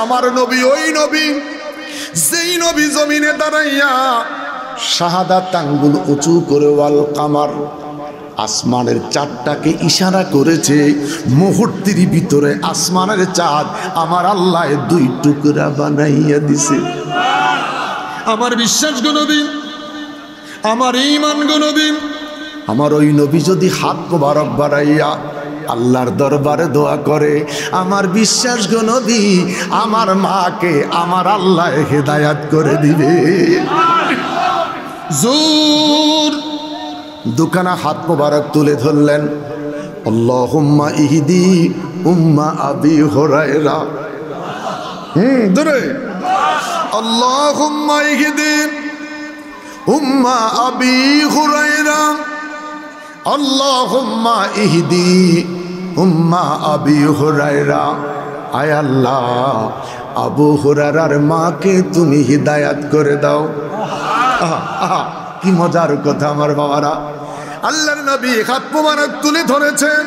আমার নবী ওই নবী যেই নবী জমিনে দাঁড়াইয়া শাহাদাত আঙ্গুল উঁচু করে ওয়াল কামার আসমানের চাঁদটাকে ইশারা করেছে, মুহূর্তের ভিতরে আসমানের চাঁদ আমার আল্লাহ দুই টুকরা বানাইয়া দিছে। আমার বিশ্বাস গো নবী, আমার ঈমান গো নবী, আমার ওই নবী যদি হাত মোবারক বাড়াইয়া আল্লাহর দরবারে দোয়া করে, আমার বিশ্বাস গো নবী আমার মাকে আমার আল্লাহ হেদায়াত করে দিবে। জোর দুখানা হাত মোবারক তুলে ধরলেন, আল্লাহুম্মা ইহদি উম্মা আবি হুরায়রা। ধরে আল্লাহুম্মা ইহদি উম্মা আবি হুরায়রা, আল্লাহুম্মা ইহদি উম্মা আবি হুরায়রা। আয় আল্লাহ, আবু হুরায়রার মাকে তুমি হিদায়াত করে দাও। কি মজার কথা আমার বাবারা, আল্লাহর নবী হাত মোবারক তুলে ধরেছেন,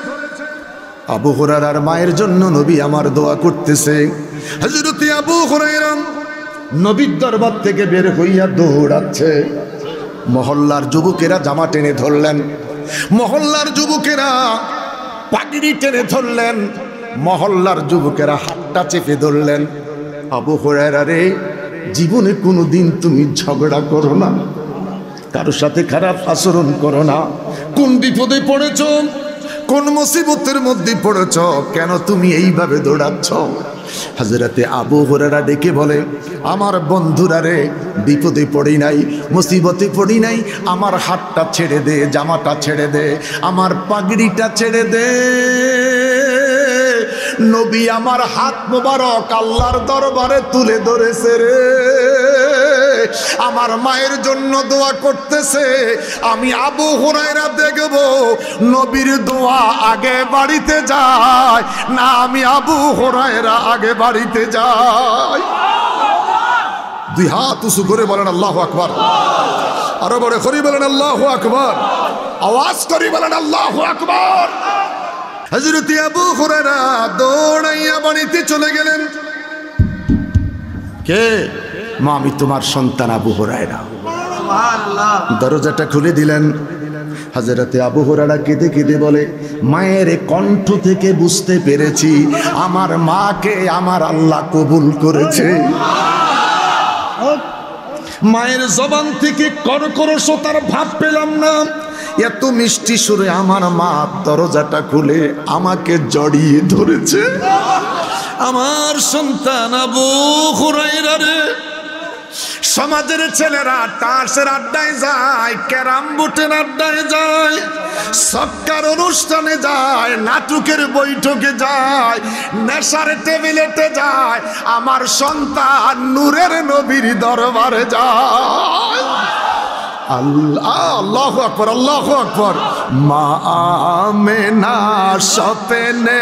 আবু হুরায়রার মায়ের জন্য নবী আমার দোয়া করতেছে। হযরত আবু হুরায়রা নবীর দরবার থেকে বের হইয়া দৌড়াচ্ছে। মহল্লার যুবকেরা জামা টেনে ধরলেন, মহল্লার যুবকেরা পাগড়ি টেনে ধরলেন, মহল্লার যুবকেরা হাতটা চেপে ধরলেন। আবু হুরায়রা রে, জীবনে কোনোদিন তুমি ঝগড়া করো না, কারোর সাথে খারাপ আচরণ করো না। কোন বিপদে পড়েছ, কোন মুসিবতের মধ্যে পড়েছ, কেন তুমি এইভাবে দৌড়াচ্ছ? হযরতে আবু হুরায়রা ডেকে বলে, আমার বন্ধুরা রে, বিপদে পড়ি নাই, মুসিবতে পড়ি নাই, আমার হাতটা ছেড়ে দে, জামাটা ছেড়ে দে, আমার পাগড়িটা ছেড়ে দে। নবী আমার হাত মোবারক আল্লাহর দরবারে তুলে ধরেছে রে, আমার মায়ের জন্য দোয়া করতেছে। আমি আবু হুরায়রা দেখব নবীর দোয়া আগে বাড়িতে যায় না আমি আবু হুরায়রা আগে বাড়িতে যাই। দুই হাত উঁচু করে বলেন আল্লাহু আকবার, আরো বড় করে বলেন আল্লাহু আকবার, আওয়াজ করে বলেন আল্লাহু আকবার। হযরত আবু হুরায়রা দৌড়াইয়া বাড়িতে চলে গেলেন। কে? মা, আমি তোমার সন্তান আবু হুরায়রা। দরজাটা খুলে দিলেন। হযরতে আবু হুরায়রা কেঁদে কেঁদে বলে, মায়ের কণ্ঠ থেকে বুঝতে পেরেছি আমার মাকে আমার আল্লাহ কবুল করেছে। মায়ের জবান থেকে কর্করতার ভাব পেলাম না, এত মিষ্টি সুরে আমার মা দরজাটা খুলে আমাকে জড়িয়ে ধরেছে। আমার সন্তান আবু হুরায়রা রে, সমাজের ছেলেরা তাসের আড্ডায় যায়, ক্যারাম বোর্ডের আড্ডায় যায়, সক্কার অনুষ্ঠানে যায়, নাটকের বৈঠকে যায়, নেশার টেবিলেতে যায়, আমার সন্তান নূরের নবীর দরবারে যায়। আল্লাহ, আল্লাহু আকবার, আল্লাহু আকবার। মা আমেনা স্বপ্নে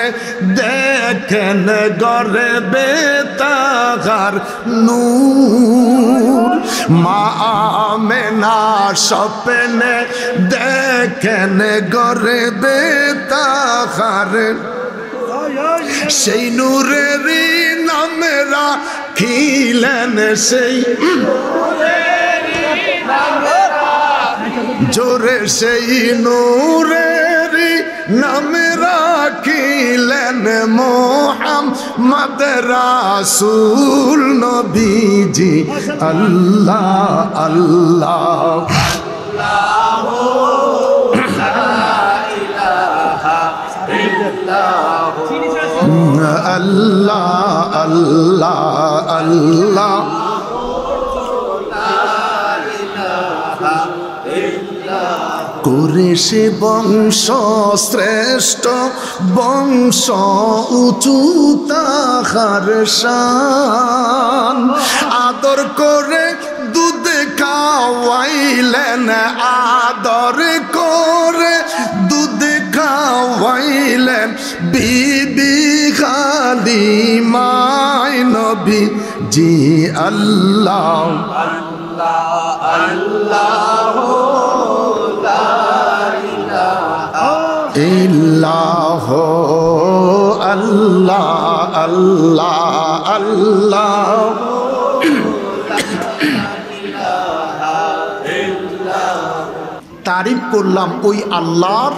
দেখেন গরে বেতাগার নূর, মা আমেনা স্বপ্নে দেখেন গরে বেতাগার, সেই নূরেরই নামে রাখিলেন, সেই জোরে সেই নূরেরই নামে রাখিলেন মুহাম্মদ রাসূল নবীজি। আল্লাহ আল্লাহ আল্লাহ আল্লাহ আল্লাহ। করে সে বংশ শ্রেষ্ঠ বংশ উঁচু তাহার শান, আদর করে দুধ খাওয়াইলেন, আদর করে দুধ খাওয়াইলেন বিবি খালিমায় নবী জি। আল্লাহ আল্লাহ ইল্লাহু আল্লাহ আল্লাহ আল্লাহ। তারিফ করলাম ওই আল্লাহর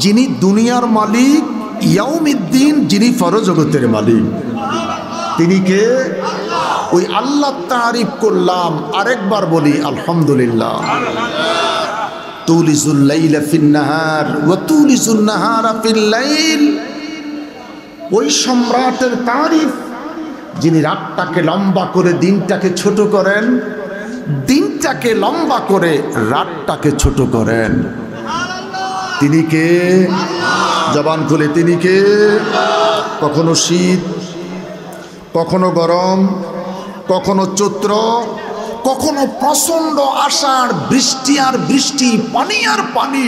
যিনি দুনিয়ার মালিক, ইয়াউমিদ্দিন যিনি ফরজগতের মালিক। তিনি কে? ওই আল্লাহ তারিফ করলাম। আরেকবার বলি আলহামদুলিল্লাহ। তুলিজুল লাইলা ফিন নাহার ওয়া তুলিজুন নাহারা ফিল লাইল। ওই সম্রাটের তারিফ যিনি রাতটাকে লম্বা করে দিনটাকে ছোট করেন, দিনটাকে লম্বা করে রাতটাকে ছোট করেন। তিনি কে? জবান খুলে তিনি কে? কখনো শীত, কখনো গরম, কখনো চৈত্র, কখনো প্রচন্ড আষাঢ়, বৃষ্টি আর বৃষ্টি, পানি আর পানি।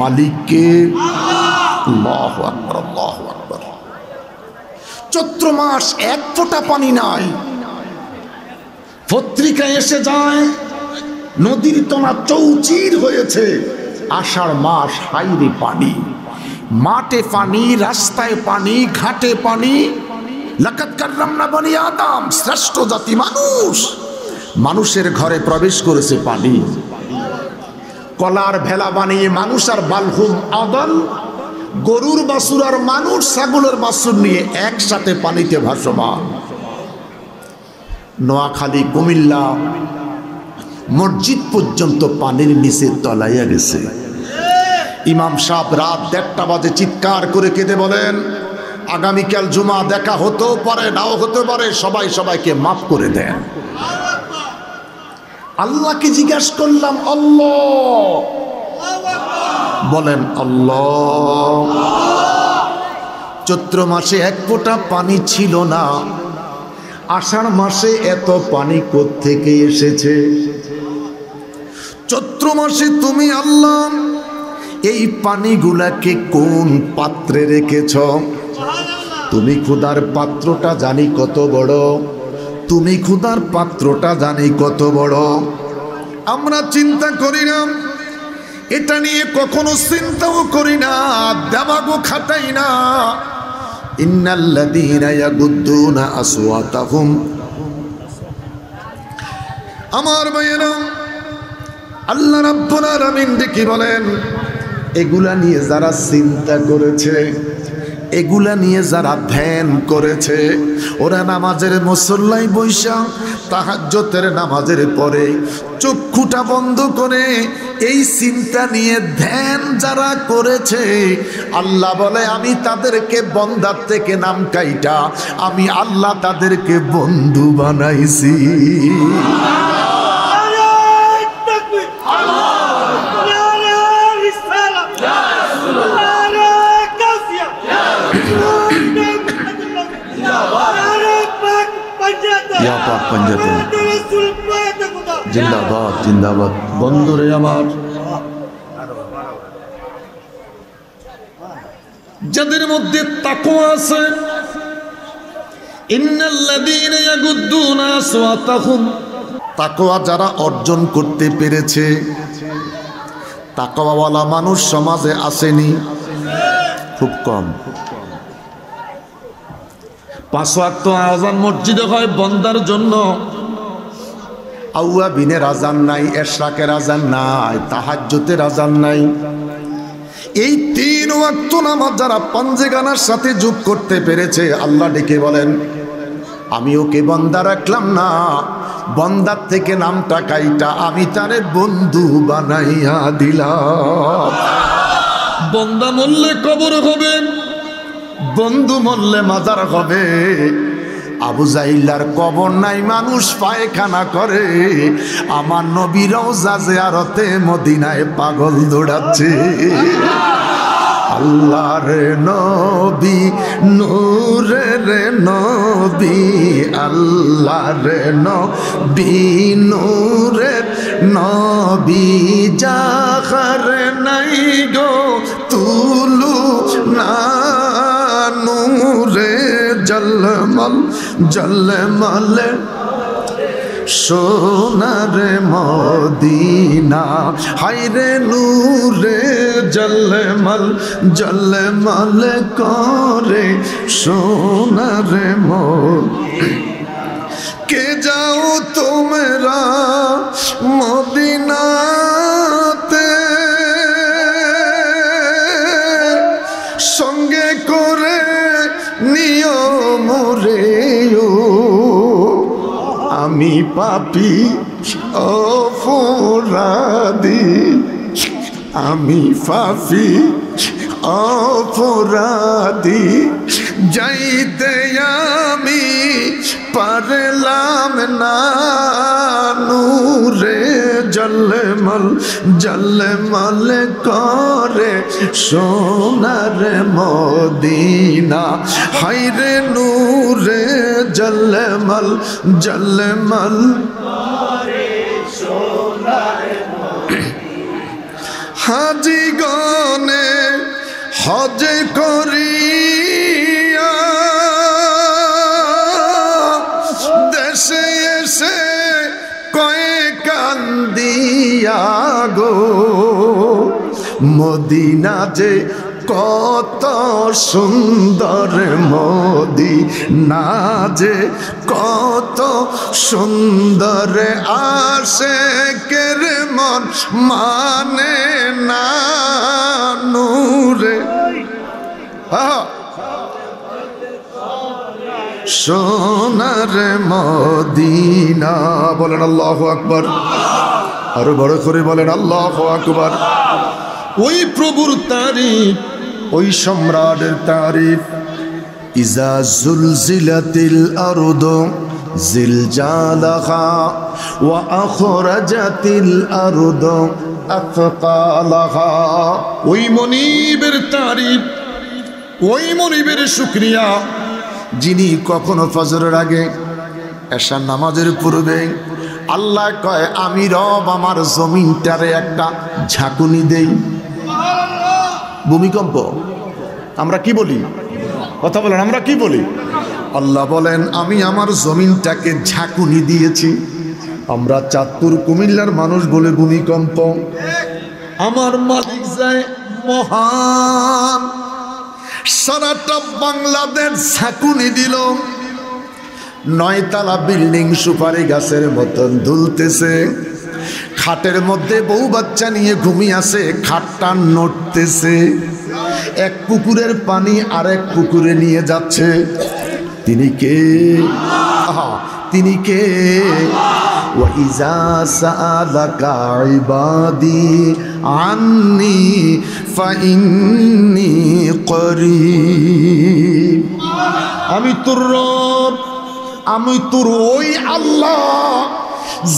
মালিককে? আল্লাহু আকবার আল্লাহু আকবার। চৈত্র মাস এক ফোঁটা পানি নাই। পত্রিকায় এসে যায় নদীর তলা চৌচির হয়েছে। আষাঢ় মাস হাইরে পানি, মাঠে পানি, রাস্তায় পানি, ঘাটে পানি। লাকাদ কাররামনা বনি আদম, শ্রেষ্ঠ জাতি মানুষ, মানুষের ঘরে প্রবেশ করেছে পানি। কলার ভেলা বানিয়ে মানুষ আর বালহুম আদল, গরুর বাছুর আর মানুষ ছাগলের বাছুর নিয়ে একসাথে পানিতে ভাসমান। নোয়াখালী, কুমিল্লা মসজিদ পর্যন্ত পানির নিচে তলাইয়া গেছে। ইমাম সাহেব রাত 1টা বাজে চিৎকার করে কেঁদে বলেন, আগামীকাল জুমা দেখা হতেও পারে, নাও হতে পারে, সবাই সবাইকে মাফ করে দেন। আল্লাহকে জিজ্ঞাসা করলাম, আল্লাহ বলেন আল্লাহ। চৈত্র মাসে এক ফোঁটা পানি ছিল না, আষাঢ় মাসে এত পানি কোত্থেকে এসেছে? চৈত্র মাসে তুমি আল্লাহ এই পানিগুলাকে কোন পাত্রে রেখেছ? তুমি ক্ষুধার পাত্রটা জানি কত বড়, তুমি ক্ষুধার পাত্রটা জানি কত বড়। আমরা চিন্তা করি না, এটা নিয়ে কখনো চিন্তাও করি না, দেমাগও খাটাই না। ইন্নাল্লাযীনা ইয়াগুদ্দুনা আসওয়াতাহুম, আমার ভাইয়েরা, আল্লাহ রাব্বুল আলামিন কি বলেন? এগুলা নিয়ে যারা চিন্তা করেছে, এগুলা নিয়ে যারা ধ্যান করেছে, ওরা নামাজের মুসল্লায় বৈশা তাহাজ্জুদের নামাজের পরে চক্ষুটা বন্ধ করে এই চিন্তা নিয়ে ধ্যান যারা করেছে, আল্লাহ বলে আমি তাদেরকে বন্দার থেকে নাম কাইটা আমি আল্লাহ তাদেরকে বন্ধু বানাইছি। জিন্দাবাদ জিন্দাবাদ। বন্ধুরে আমার, যাদের মধ্যে তাকওয়া আছে, ইন্নাল্লাযীনা ইয়াগুদ্দুনা আসওয়াতাহুম, তাকওয়া যারা অর্জন করতে পেরেছে, তাকওয়াওয়ালা মানুষ সমাজে আসেনি, খুব কম। 5 ওয়াক্ত আযান মসজিদে হয় বন্দার জন্য, আউয়াবিনের আযান নাই, ইশরাকের আযান নাই, তাহাজ্জুদের আযান নাই। এই 3 ওয়াক্ত নামাজ যারা পাঞ্জেগানার সাথে যোগ করতে পেরেছে, আল্লাহ ডেকে বলেন আমি ওকে বন্দা রাখলাম না, বন্দার থেকে নামটা কাইটা আমি তারে বন্ধু বানাইয়া দিলাম। বন্দা মরলে কবর হবে, বন্ধু মরলে মাজার হবে। আবু জাহিলার কবর নাই, মানুষ পায়খানা করে, আমার নবী রওজা জিয়ারতে মদিনায় পাগল দৌড়াচ্ছে। আল্লাহর নবী নূরের নবী, আল্লাহর নবী নূরের নবী, যাহার নাই গো তুলু না নূরে জলমল জলমল। সোনার মদিনা, হায়রে নূরে জলমল জলমল করে সোনার মদিনা। কে যাও তোমরা মদিনাতে, সঙ্গে করে নিও মোরে, আমি পাপী অপরাধী, আমি পাপী অপরাধী, যাইতে আমি পারলাম না, নূরে জলমল জলমল করে সোনার মদিনা, হায়রে নূরে জলমল জলমল করে সোনার মদিনা। হাজি গনে হজ করিয়া দেশে এসে কয়ে কান্দিয়া গো, মদিনা যে কত সুন্দর, মদিনা যে কত সুন্দর, আশিকের মন মানে না, নূরে সোনার মদিনা। বলেন আল্লাহু আকবার, আরো বড় করে বলেন আল্লাহু আকবার। ওই প্রভুর তারিফ, ওই সম্রাটের তারিফ। ইজা জুলজিলাতিল আরদু জিলজালাহা ওয়া আখরাজাতিল আরদু আথকালাহা। ওই মনিবের তারিফ, ওই মনিবের শুকরিয়া, যিনি কখনো ফজরের আগে এশার নামাজের পূর্বে আল্লাহ কয়, আমি রব আমার জমিনটারে একটা ঝাঁকুনি দেই। ভূমিকম্প আমরা কি বলি? কথা বলেন, আমরা কি বলি? আল্লাহ বলেন, আমি আমার জমিনটাকে ঝাঁকুনি দিয়েছি। আমরা চাঁদপুর কুমিল্লার মানুষ বলে ভূমিকম্প। আমার মালিক যায় মহান, সারাটা বাংলাদেশ ঝাঁকুনি দিল। 9 তলা বিল্ডিং সুপারি গাছের মতন দুলতেছে, খাটের মধ্যে বউ বাচ্চা নিয়ে ঘুমিয়ে আছে, খাটটা নড়তেছে। এক পুকুরের পানি আরেক পুকুরে নিয়ে যাচ্ছে। তিনি কে? তিনি কে? وَإِذَا سَأَلَكَ عِبَادِي عَنِّي فَإِنِّي قَرِيب। আমি তোর রব, আমি তোর ওই আল্লাহ,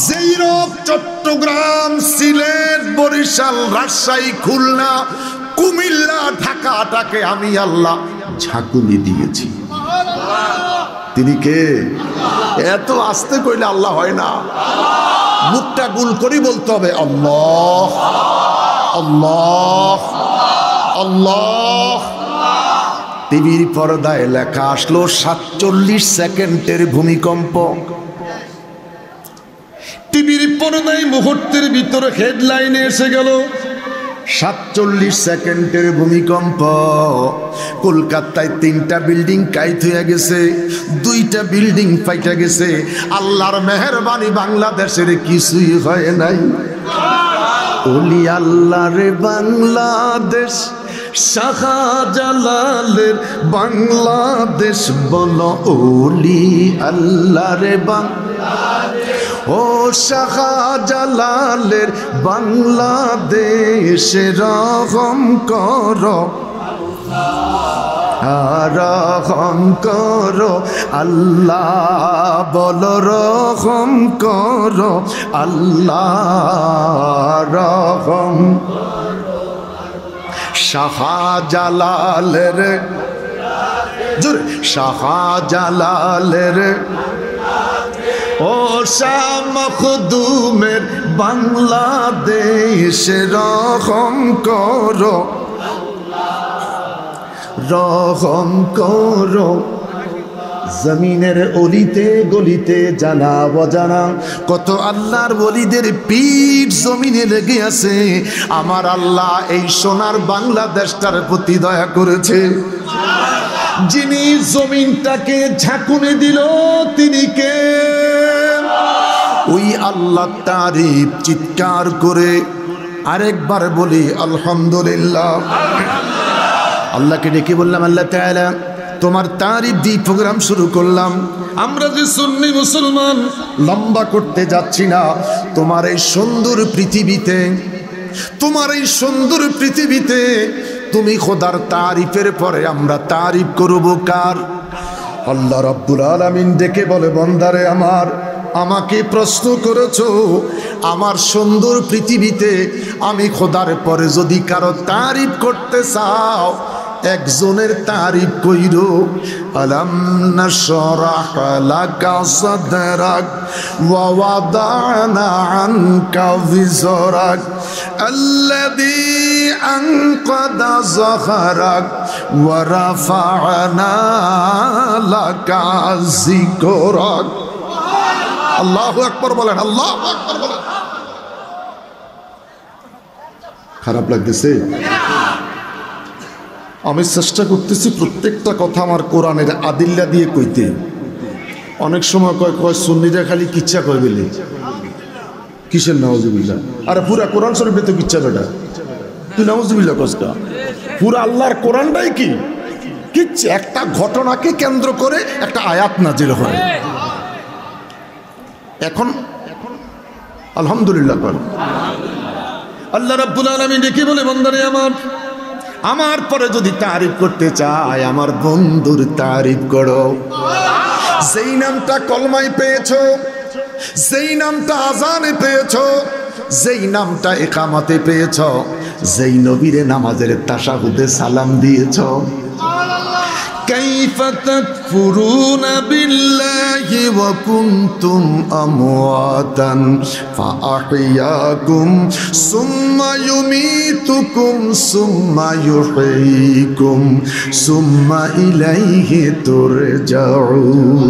যেই রব চট্টগ্রাম, সিলেট, বরিশাল, রাজশাহী, খুলনা, কুমিল্লা, ঢাকাটাকে আমি আল্লাহ ঝাঁকুনি দিয়েছি। তিনি কে? এত আস্তে কইলে আল্লাহ হয় না, মুখটা গুল করে বলতে হবে আল্লাহ আল্লাহ আল্লাহ। টিভির পর্দায় লেখা আসলো 47 সেকেন্ডের ভূমিকম্প। টিভির পর্দায় মুহূর্তের ভিতরে হেডলাইনে এসে গেল 47 সেকেন্ডের ভূমিকম্প। কলকাতায় 3টা বিল্ডিং কাইত হয়ে গেছে, 2টা বিল্ডিং ফাইটা গেছে। আল্লাহর মেহেরবানি, বাংলাদেশের কিছুই হয় নাই। ওলি আল্লাহর বাংলাদেশ, শাহজালালের বাংলাদেশ, বলো ওলি আল্লাহর বাংলাদেশ, ও শাহজালালের বাংলাদেশ, রহম করো রহম করো আল্লাহ, বলো রহম করো আল্লাহ, রহম। শাহজালালের জোরে, শাহজালালের ও শাহ মখদুমের বাংলাদেশ, রহম করো রহম করো। জমিনের অলিতে গলিতে জানা অজানা কত আল্লাহর ওলিদের পিঠ জমিনে লেগে আছে। আমার আল্লাহ এই সোনার বাংলাদেশটার প্রতি দয়া করেছে। যিনি জমিনটাকে ঝাঁকুনে দিল তিনি কে? ওই আল্লাহ তারিফ চিৎকার করে আরেকবার বলি আলহামদুলিল্লাহ। আল্লাহকে ডেকে বললাম, আল্লাহ তাআলা তোমার তারিফ দিয়ে প্রোগ্রাম শুরু করলাম। আমরা যে সুন্নি মুসলমান, লম্বা করতে যাচ্ছি না। তোমার এই সুন্দর পৃথিবীতে, তোমার এই সুন্দর পৃথিবীতে তুমি খোদার তারিফের পরে আমরা তারিফ করব কার? আল্লাহ রাব্বুল আলামিন ডেকে বলে, বান্দারে আমার, আমাকে প্রশ্ন করেছো, আমার সুন্দর পৃথিবীতে আমি খোদার পরে যদি কারো তারিফ করতে চাও, একজনের তারিফ কইরো। আলাম নাশরাহ লাকা সাদরাক ওয়া ওয়াদানা আনকা বিজরাক আল্লাযী আনকাদা যাহরাক ওয়া রাফা'না লাকা যিকরাক। আল্লাহু আকবার বলেন, আল্লাহু আকবার বলেন। খারাপ লাগতেছে? আমি চেষ্টা করতেছি প্রত্যেকটা কথা আমার কোরআনের আদিল্লা দিয়ে কইতে। অনেক সময় কয় সুন্নিরা খালি কিচ্ছা কয় বলে। কিসের নাউজুবিল্লাহ? আরে পুরা কোরআন শরীফে তো কিচ্ছা বেটা, তুই নাউজুবিল্লাহ কসকা? পুরা আল্লাহর কোরআনটাই কি কিচ্ছা? একটা ঘটনাকে কেন্দ্র করে একটা আয়াত নাজিল হয়। এখন আলহামদুলিল্লাহ কর। আল্লাহ রাব্বুল আলামিন ডেকে বলে, বান্দারে আমার, আমার পরে যদি তারিফ করতে চায় আমার বন্ধুর তারিফ করো। যেই নামটা কলমায় পেয়েছো, যেই নামটা আজানে পেয়েছো, যেই নামটা ইকামতে পেয়েছো, যেই নবীরে নামাজের তাশাহুদে সালাম দিয়েছো। কাইফা তাকফুরুনা বিল্লাহি ওয়া কুনতুম আমওয়াতান ফাআহইয়াকুম সুম্মা ইউমীতুকুম সুম্মা ইউহয়ীকুম সুম্মা ইলাইহি তুরজাউন।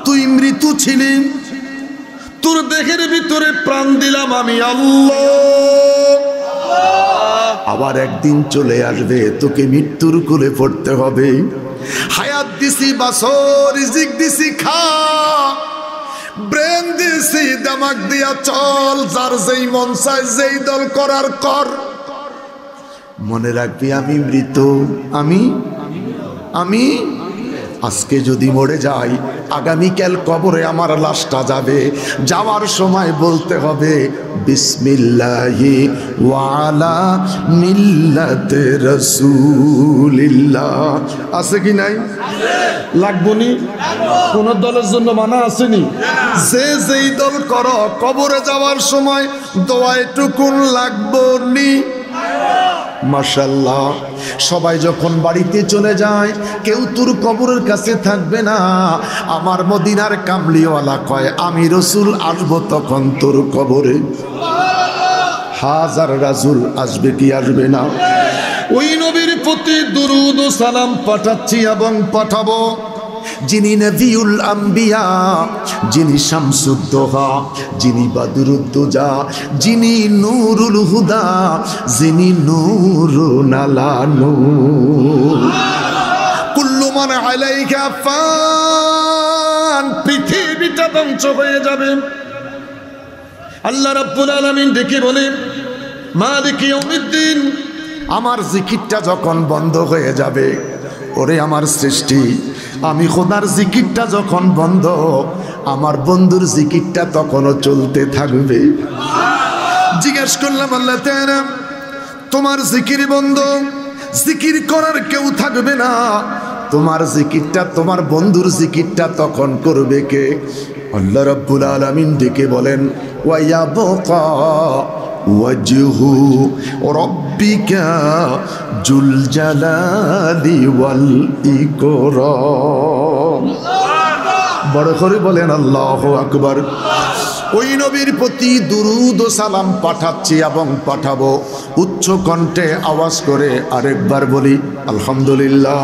তুই মৃত্যু ছিলি, তোর দেহের ভিতরে প্রাণ দিলাম আমি আল্লাহ। আবার একদিন চলে আসবে, তোকে মৃত্যুর কোলে পড়তে হবে। হায়াত দিছি, বাসর রিজিক দিছি, খা, ব্রেন দিছি, দিমাগ দিয়া চল, যার যেই মন চায় যেই দল করার কর। মনে রাখবি আমি মৃত, আমি আজকে যদি মরে যাই, আগামীকাল কবরে আমার লাশটা যাবে। যাওয়ার সময় বলতে হবে বিসমিল্লাহি ওয়া আলা মিল্লাতে রাসূলিল্লাহ। আছে কি নাই? লাগবো নি? কোন দলের জন্য মানা আসেনি? যে যেই দল করো, কবরে যাওয়ার সময় দোয়া এটুকুন লাগবো নি? মাশাআল্লাহ। সবাই যখন বাড়িতে চলে যায়, কেউ তোর কবরের কাছে থাকবে না। আমার মদিনার কামলিওয়ালা কয়, আমি রসুল আসবো তখন তোর কবরে। হাজার রাসূল আসবে কি আসবে না? ওই নবীর প্রতি দুরূদ ও সালাম পাঠাচ্ছি এবং পাঠাবো, যিনি নবিউল আম্বিয়া, যিনি শামসুদ্দোহা, যিনি বাদরুদ্দোজা, যিনি নূরুল হুদা, যিনি নূরুন আলা নূর। কুল্লু মান আলাইহা ফান। পৃথিবীটা ধ্বংস হয়ে যাবে। আল্লাহ রাব্বুল আলামিন ডেকে বলেন, মালিক ইয়াউমিদ্দিন। আমার জিকিরটা যখন বন্ধ হয়ে যাবে, ওরে আমার সৃষ্টি, আমি খোদার জিকিরটা যখন বন্ধ, আমার বন্ধুর জিকিরটা তখনও চলতে থাকবে। জিজ্ঞেস করলাম, আল্লাহ তাআলা তোমার জিকির বন্ধ, জিকির করার কেউ থাকবে না, তোমার জিকিরটা, তোমার বন্ধুর জিকিরটা তখন করবে কে? আল্লাহ রাব্বুল আলামিন ডেকে বলেন, ওয়া ইয়াবকা ওয়াজহু রাব্বিকা জুল জালালি ওয়াল ইকরাম। বড় করে বলেন আল্লাহু আকবার। ওই নবীর প্রতি দুরূদ ও সালাম পাঠাচ্ছি এবং পাঠাবো। উচ্চ কণ্ঠে আওয়াজ করে আরেকবার বলি আলহামদুলিল্লাহ,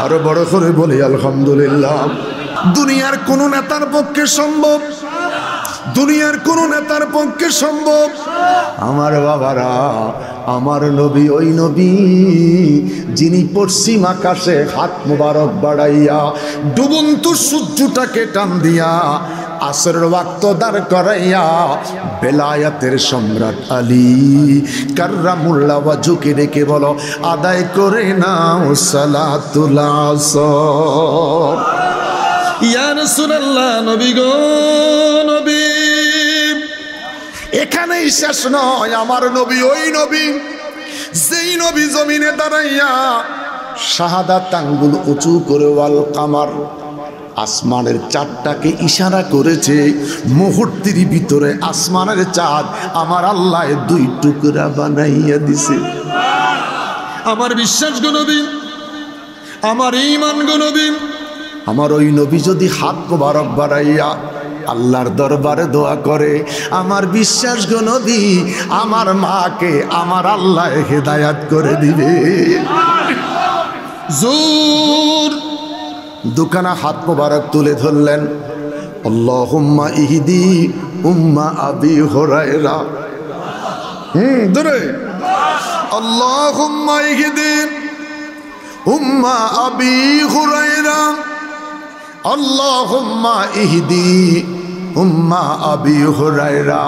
আরো বড় করে বলি আলহামদুলিল্লাহ। দুনিয়ার কোন নেতার পক্ষে সম্ভব, দুনিয়ার কোন নেতার পক্ষে সম্ভব? আমার বাবারা, আমার নবী ওই নবী যিনি পশ্চিম আকাশে হাত মোবারক বাড়াইয়া ডুবন্ত সূর্যটাকে টান দিয়া আসরের ওয়াক্ত দাঁড় করাইয়া বেলায়াতের সম্রাট আলী কাররামুল্লাহ ওয়াজহুকে ডেকে বলো, আদায় করে নাও সালাতুল আসর। ইয়া রাসূলুল্লাহ, নবী গো নবী। এখানেই শেষ নয়, আমার নবী ওই নবী যেই নবী জমিনে দাঁড়াইয়া শাহাদাত আঙ্গুল উঁচু করে ওয়াল কামার আসমানের চাঁদটাকে ইশারা করেছে, মুহূর্তের ভিতরে আসমানের চাঁদ আমার আল্লাহ দুই টুকরা বানাইয়া দিছে। আমার বিশ্বাস গো নবী, আমার ঈমান গো নবী, আমার ওই নবী যদি হাত মোবারক বাড়াইয়া আল্লাহর দরবারে দোয়া করে, আমার বিশ্বাস গো নবী আমার মাকে আমার আল্লাহ হেদায়াত করে দিবে। জোর দুখানা হাত মোবারক তুলে ধরলেন, আল্লাহুম্মা ইহদি উম্মা আবি হুরায়রা। ধরে আল্লাহুম্মা ইহদি উম্মা আবি হুরায়রা, আল্লাহুম্মা ইহদি উম্মা আবি হুরায়রা।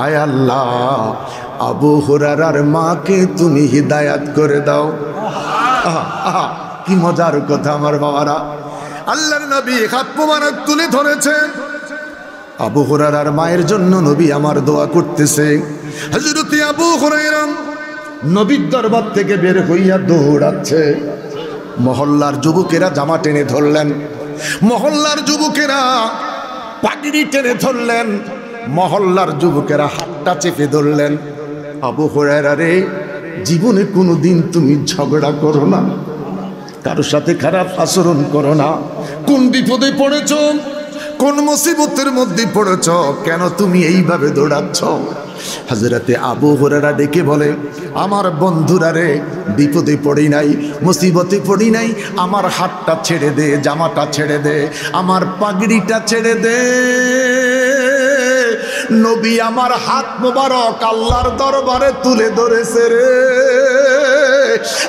আয় আল্লাহ, আবু হুরায়রার মাকে তুমি হিদায়াত করে দাও। আহা আহা, কি মজার কথা আমার বাবারা। আল্লাহর নবী হাত মোবারক তুলে ধরেছেন, আবু হুরায়রার মায়ের জন্য নবী আমার দোয়া করতেছে। হযরত আবু হুরায়রা নবীর দরবার থেকে বের হইয়া দৌড়াচ্ছে। মহল্লার যুবকেরা জামা টেনে ধরলেন, মহল্লার যুবকেরা পাগড়ি টেনে ধরলেন, মহল্লার যুবকেরা হাতটা চেপে ধরলেন। আবু হুরায়রা রে, জীবনে কোনোদিন তুমি ঝগড়া করো না, কারোর সাথে খারাপ আচরণ করো না। কোন বিপদে পড়েছ, কোন মুসিবতের মধ্যে পড়েছ, কেন তুমি এইভাবে দৌড়াচ্ছ? হযরতে আবু হুরায়রা ডেকে বলে, আমার বন্ধুরা রে, বিপদে পড়ি নাই, মুসিবতে পড়ি নাই, আমার হাতটা ছেড়ে দে, জামাটা ছেড়ে দে, আমার পাগড়িটা ছেড়ে দে। নবী আমার হাত মোবারক আল্লাহর দরবারে তুলে ধরেছে রে,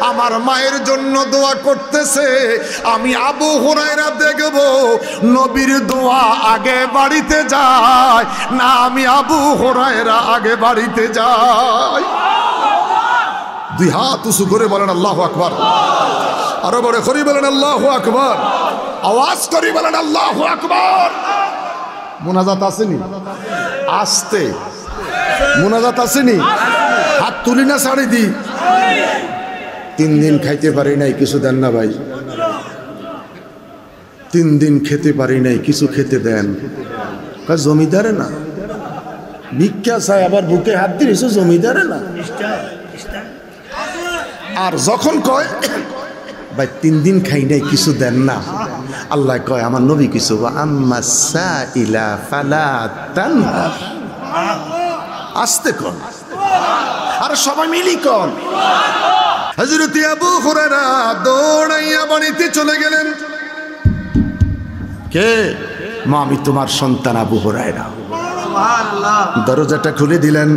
আমার মায়ের জন্য দোয়া করতেছে। আমি আবু হুরায়রা দেখব নবীর দোয়া আগে বাড়িতে যায় না আমি আবু হুরায়রা আগে বাড়িতে যাই। দুই হাত উঁচু করে বলেন আল্লাহু আকবার, আরো বড় করে বলেন আল্লাহু আকবার, আওয়াজ করে বলেন আল্লাহু আকবার। মুনাজাত আসেনি? আসতে মুনাজাত আসেনি? হাত তুলি না ছাড়ি দি? 3 দিন খাইতে পারি নাই, কিছু দেন না ভাই। 3 দিন খেতে পারি নাই, কিছু খেতে দেন। জমিদারে না, ভিক্ষা চাই, আবার বুকে হাত দিয়েছে, জমিদারে না। আর যখন কয় ভাই 3 দিন খাই নাই, কিছু দেন না, আল্লাহ কয় আমার নবী কিছু, আম্মা সাইলা ফালা তানহার। আস্তে কন, আর সবাই মিলি কন। হযরত আবু হুরায়রা দৌড়াইয়া বাড়িতে চলে গেলেন। কে? মা, আমি তোমার সন্তান আবু হুরায়রা। দরজাটা খুলে দিলেন।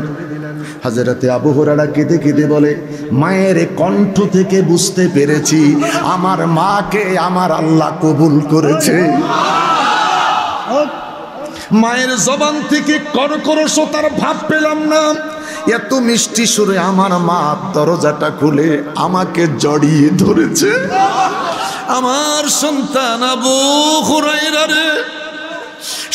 হযরতে আবু হুরায়রা কেঁদে কেঁদে বলে, মায়ের কণ্ঠ থেকে বুঝতে পেরেছি আমার মাকে আমার আল্লাহ কবুল করেছে। মায়ের জবান থেকে কর্করতার ভাব পেলাম না, এত মিষ্টি সুরে আমার মা দরজাটা খুলে আমাকে জড়িয়ে ধরেছে। আমার সন্তান আবু হুরায়রা রে,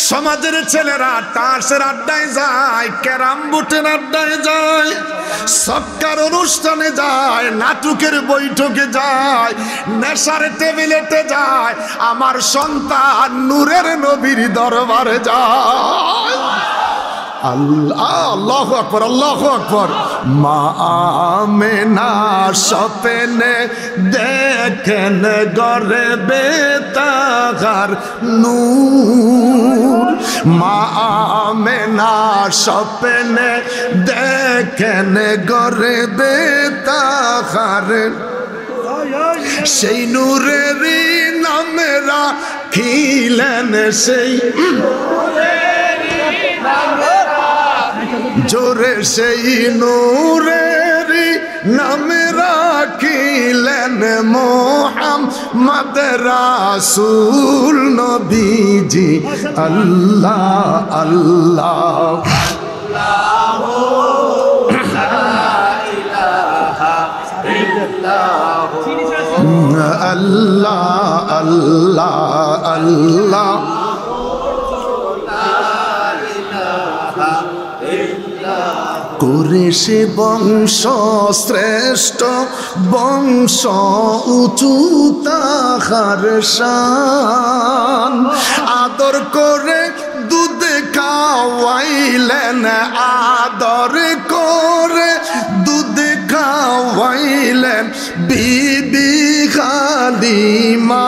সমাজের ছেলেরা তাসের আড্ডায় যায়, ক্যারাম বোর্ডের আড্ডায় যায়, সক্কার অনুষ্ঠানে যায়, নাটকের বৈঠকে যায়, নেশার টেবিলেতে যায়, আমার সন্তান নূরের নবীর দরবারে যায়। আল্লাহ, আল্লাহু আকবার, আল্লাহু আকবার। মা আমেনা স্বপ্নে দেখেন গরে বেতাগার নূর, মা আমেনা স্বপ্নে দেখেন গরে বেতাগার সেই নূরেরই নামে রাখিলেন, সেই জোরে সেই নূরেরই নামে রাখিলেন মোহাম্মদ রাসূল নবীজি। আল্লাহ আল্লাহ আল্লাহ আল্লাহ আল্লাহ কুরেশি বংশ শ্রেষ্ঠ বংশ উঁচু তাহার শান, আদর করে দুধ খাওয়াইলেন, আদর করে দুধ খাওয়াইলেন বিবি খালিমায়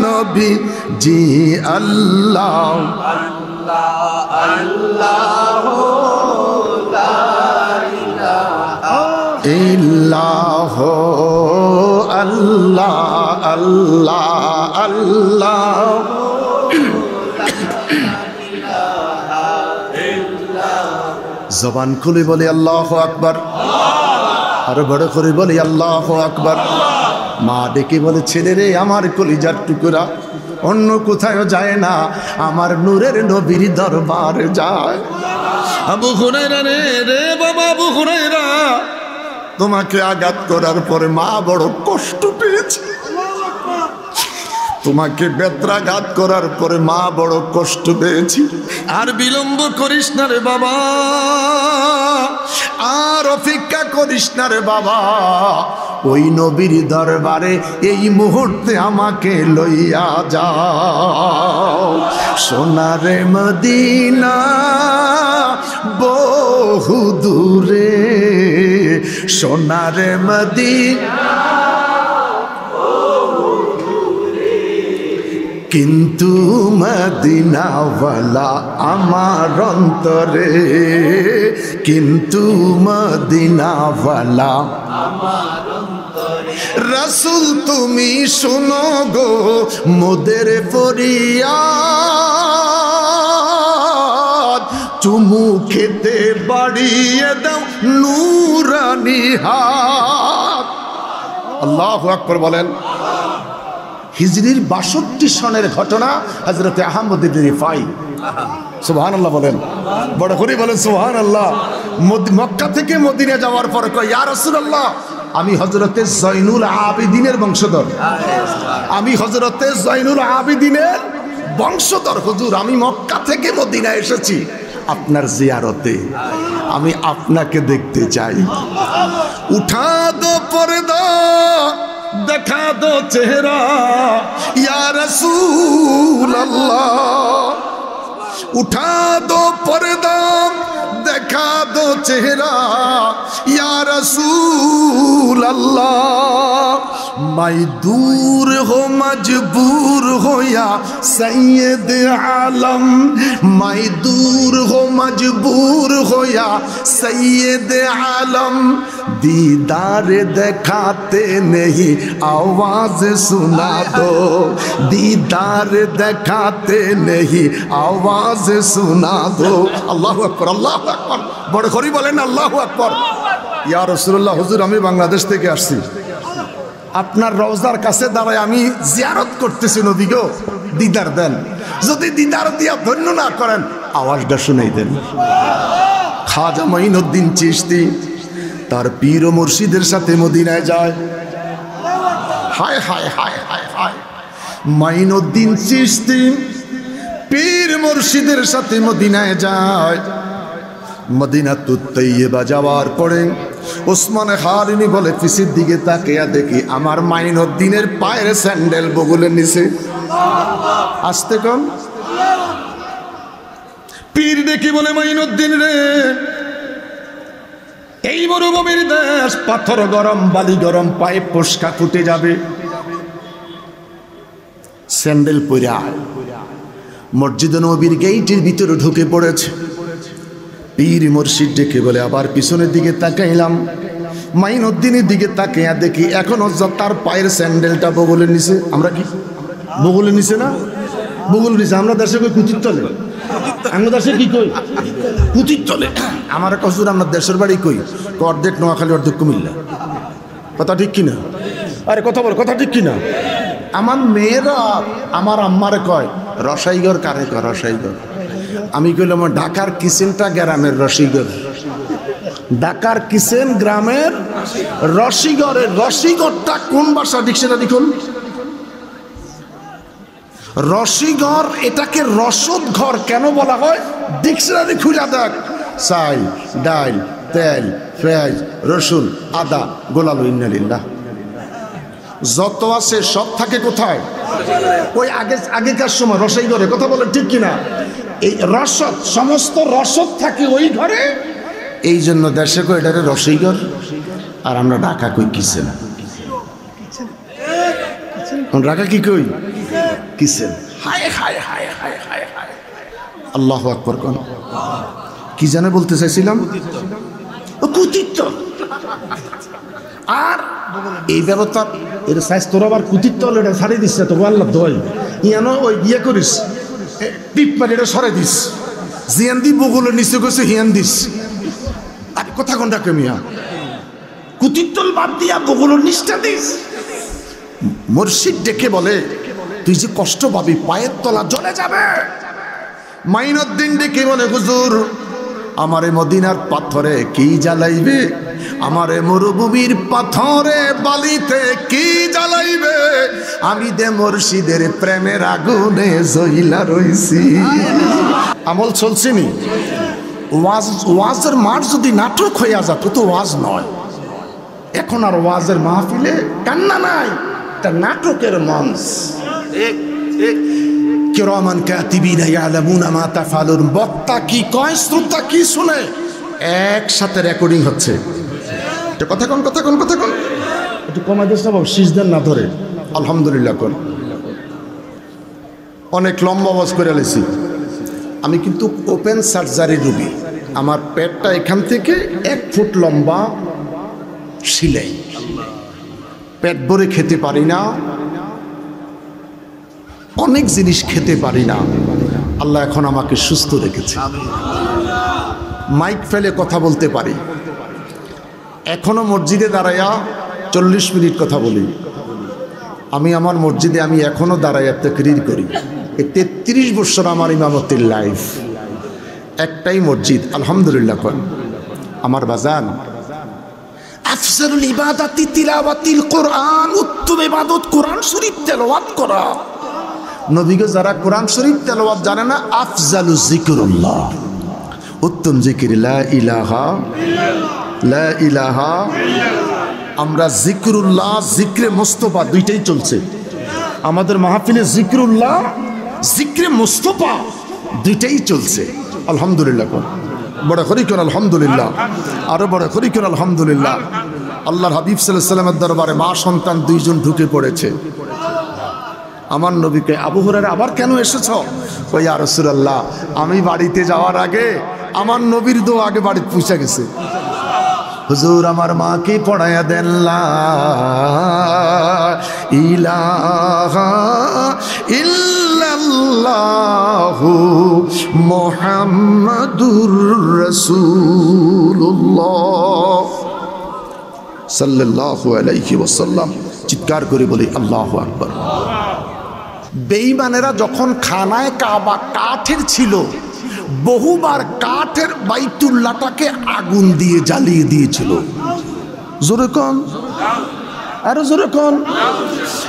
নবীজি। আল্লাহ আল্লাহ ইল্লাহ আল্লাহ আল্লাহ আল্লাহ। জবান খুলে বলে আল্লাহু আকবার, আরো বড় করে বলে আল্লাহু আকবার। মা ডেকে বলে ছেলে রে আমার কলিজার টুকরা, অন্য কোথাও যায় না, আমার নূরের নবীর দরবারে যায়। আবু হুরায়রা রে বাবা, আবু হুরায়রা তোমাকে আঘাত করার পরে মা বড় কষ্ট পেয়েছে, তোমাকে বেত্রাঘাত করার পরে মা বড় কষ্ট পেয়েছি। আর বিলম্ব করিস না রে বাবা, আর অপেক্ষা করিস না রে বাবা, ওই নবীর দরবারে এই মুহূর্তে আমাকে লইয়া যাও। সোনারে মদিনা বহু দূরে, সোনারে মদিনা কিন্তু মদিনাওয়ালা আমার অন্তরে, কিন্তু মদিনাওয়ালা আমার অন্তরে। রাসূল তুমি শোনো গো মোদের ফরিয়াদ, চুমু খেতে বাড়িয়ে দাও নূরানি হাত। আল্লাহু আকবার বলেন। হিজরির ৬২ সনের ঘটনা, হযরত আহমদ ইবনে রিফাই। সুবহানাল্লাহ বলেন, বড় করে বলেন সুবহানাল্লাহ। মক্কা থেকে মদিনা যাওয়ার পর কয় ইয়া রাসূলুল্লাহ, আমি হযরতে জয়নুল আবিদিনের বংশধর, আমি হযরতে জয়নুল আবিদিনের বংশধর হুজুর, আমি মক্কা থেকে মদিনা এসেছি আপনার জিয়ারতে, আমি আপনাকে দেখতে চাই। উঠা দো পর্দা দেখা দো চেহারা ইয়া রাসূল আল্লাহ, উঠা দো পর্দা দেখা দো চেহারা ইয়া রাসূল আল্লাহ। मैं दूर हो मजबूर हो या सैयद आलम, मैं दूर हो मजबूर हो या सैयद आलम, दीदार दिखाते नहीं आवाज सुना दो, दीदार दिखाते नहीं आवाज सुना दो। अल्लाहु अकबर, अल्लाहु अकबर, बड़ করে বলেন আল্লাহু আকবার। ইয়া রাসূলুল্লাহ, হুজুর আমি বাংলাদেশ থেকে আসছি, আপনার রওজার কাছে দাঁড়ায় আমি জিয়ারত করতেছি, নবী গো দিদার দেন, যদি দিদার দিয়া ধন্য না করেন আওয়াজটা শুনাই দেন। খাজা মঈনুদ্দিন চিশতি তার পীর ও মুর্শিদের সাথে মদিনায় যায়। হায় হায় হায় হায় হায়, মঈনুদ্দিন চিশতি পীর মুর্শিদের সাথে মদিনায় যায়। মদিনাতুত তাইয়্যিবা যাওয়ার পরে ওসমানে হারিনি বলে পিছের দিকে তাকিয়া দেখি আমার মাইনুদ্দিনের পায়ের স্যান্ডেল বগলের নিচে। আসতে কম পীর দেখি বলে মাইনুদ্দিন রে, এই মরুভূমির দেশ, পাথর গরম বালি গরম, পায়ে ফোস্কা ফুটে যাবে, স্যান্ডেল পরে আয়। মসজিদে নববীর গেইটের ভিতরে ঢুকে পড়েছে। পীর মুর্শিদ ডেকে বলে আবার পিছনের দিকে তাকাইলাম, মাইনুদ্দিনের দিকে তাকিয়ে দেখি এখনো তার পায়ের স্যান্ডেলটা বগলের নিচে। আমরা কি বগলের নিচে না? বগলের নিচে। আমরা দেশে কই কুচির তলে, আমরা দেশে কি কই কুচির তলে। আমার কসুর আমরা দেশের বাড়ি কই অর্ধেক নোয়াখালী অর্ধেক কুমিল্লা। কথা ঠিক কিনা? আরে কথা বল, কথা ঠিক কিনা? আমার মেয়েরা আমার আম্মারে কয় রসাইগর কারে কয় রসাইগর। আমি কইলাম ঢাকার কিচেনটা গ্রামের রসিগর। ঢাকার কিচেন গ্রামের রসিগরের। রসিগরটা কোন ভাষা? ডিকশনারি খুন। রসিগর এটাকে রসদ ঘর কেন বলা হয়? ডিকশনারি খুঁজা দেখ। চাল, ডাল, তেল, পেঁয়াজ, রসুন, আদা, গোলালু ইন্নালিল্লাহ যত আছে সব থাকে কোথায়? ওই আগেকার সময় রসাই ঘরে। কথা বলেন ঠিক কিনা? এই রসদ, সমস্ত রসদ থাকে ওই ঘরে। এই জন্য দেশে কই এটারে রসাই ঘর, আর আমরা ঢাকা কই কিচেন। ঢাকা কি কই? কিচেন। হায় হায় হায় হায় হায় হায়, আল্লাহু আকবার। কোন কি জানে বলতে চাইছিলাম? কুতিত্ব। আর এই ব্যবস্থা এর সাইজ তোর আবার কুতিত্ব হলে এটা ছাড়িয়ে দিচ্ছে তো আল্লাহ দয় ইয়ানো ওই ইয়ে করিস টিপ মারি এটা সরাই দিস। জিয়ান দি বগুলো নিচে গেছে হিয়ান দিস। আর কথা কোনটা কেমিয়া? কুতিত্তল বাদ দিয়া বগুলোর নিচটা দিস। মুর্শিদ ডেকে বলে তুই যে কষ্ট পাবি, পায়ের তলা জ্বলে যাবে। মাইনুদ্দিন ডেকে বলে হুজুর আমারে মদিনার পাথরে কি জ্বালাইবে, আমারে মরুভূমির পাথরে বালিতে কি জ্বালাইবে, আমি দে মুর্শিদের প্রেমের আগুনে জ্বইলা রইছি। আমল চলছেনি। ওয়াজের মাঠ যদি নাটক হইয়া যেত তো ওয়াজ নয়। এখন আর ওয়াজের মাহফিলে কান্না নাই, এটা নাটকের মঞ্চ। কিরামান কাতিবিনা ইয়ালামুনা মা তাফআলুন। বক্তা কি কয়, শ্রোতা কি শুনে, একসাথে রেকর্ডিং হচ্ছে। এটা কথা কোন, কথা কোন, কথা কোন। একটু কমাই দিস না বাবু, সিজদার না ধরে। আলহামদুলিল্লাহ কোন। অনেক লম্বা ওয়াজ করে লেছি। আমি কিন্তু ওপেন সার্জারি রোগী। আমার পেটটা এখান থেকে 1 ফুট লম্বা সিলাই। পেট ভরে খেতে পারি না, অনেক জিনিস খেতে পারি না। আল্লাহ এখন আমাকে সুস্থ রেখেছে। মাইক ফেলে কথা বলতে পারি। এখনো মসজিদে দাঁড়াইয়া 40 মিনিট কথা বলি। আমি আমার মসজিদে আমি এখনো দাঁড়াইয়া তাকরীর করি। এই 33 বছর আমার ইমামতির লাইফ। একটাই মসজিদ। আলহামদুলিল্লাহ কোন। আমার বাজান আফজালুল ইবাদাতি তিলাওয়াতিল কোরআন। উত্তম ইবাদত কোরআন শরীফ তেলাওয়াত করা। নবীকে যারা কোরআন শরীফ তেলাওয়াত জানে না, আফজালু যিকরুল্লাহ, উত্তম জিকির লা ইলাহা লা ইলাহা। আমরা যিকরুল্লাহ, যিকরে মুস্তাফা দুইটাই চলছে আমাদের মাহফিলে। যিকরুল্লাহ, যিকরে মুস্তাফা দুইটাই চলছে। আলহামদুলিল্লাহ কোন। বড় করি কোন আলহামদুলিল্লাহ। আরো বড় করি কোন আলহামদুলিল্লাহ। আল্লাহর হাবিব সাল্লাল্লাহু আলাইহি ওয়াসাল্লামের দরবারে মা সন্তান 2 জন ঢুকে পড়েছে। আমার নবীকে, আবু হুরায়রা আবার কেন এসেছ? ওই ইয়া রাসূলুল্লাহ, আমি বাড়িতে যাওয়ার আগে আমার নবীর দোয়া আগে বাড়িতে পৌঁছে গেছে। হুজুর আমার মাকে পড়ায়া দেন লা ইলাহা ইল্লাল্লাহু মুহাম্মাদুর রাসূলুল্লাহ সাল্লাল্লাহু আলাইহি ওয়াসাল্লাম। চিৎকার করে বলি আল্লাহু আকবার। বেঈমানেরা যখন খানায় কাবা কাঠের ছিল, বহুবার কাঠের বাইতুল্লাহটাকে আগুন দিয়ে জ্বালিয়ে দিয়েছিল। জোরে কোন, আরো জোরে কোন।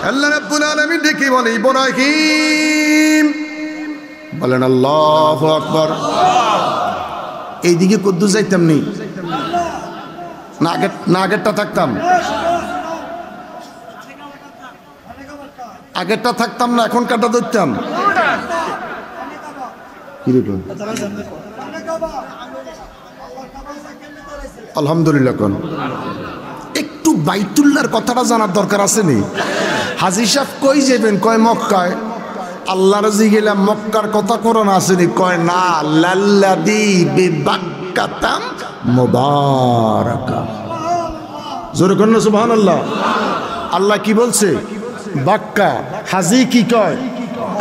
আল্লাহ রাব্বুল আলামিন ডেকে বলে ইব্রাহিম, বলেন আল্লাহু আকবার। এইদিকে কদ্দু যাইতাম নি না, আগেরটা থাকতাম, আগেরটা থাকতাম না, এখন কাটা ধরতাম। আলহামদুলিল্লাহ কোন। একটু বাইতুল্লাহর কথাটা জানার দরকার আছে নি? হাজী সাহেব কই যাবেন? কয় মক্কায়। আল্লাহ রাজি গেলাম, মক্কার কথা কোরআন আসেনি? কয় না, লাল্লাযী বিবাক্কাতাম মুবারাকা। জোরে কন্যা সুবহানাল্লাহ। আল্লাহ কি বলছে? বাক্কা। হাজি কি কয়?